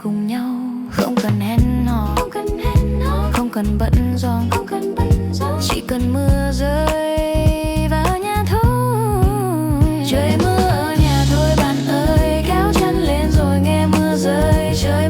cùng nhau. Không cần hẹn hò, không cần bận rộn, chỉ cần mưa rơi vào nhà thôi. Trời mưa ở nhà thôi bạn ơi, kéo chăn lên rồi nghe mưa rơi. Trời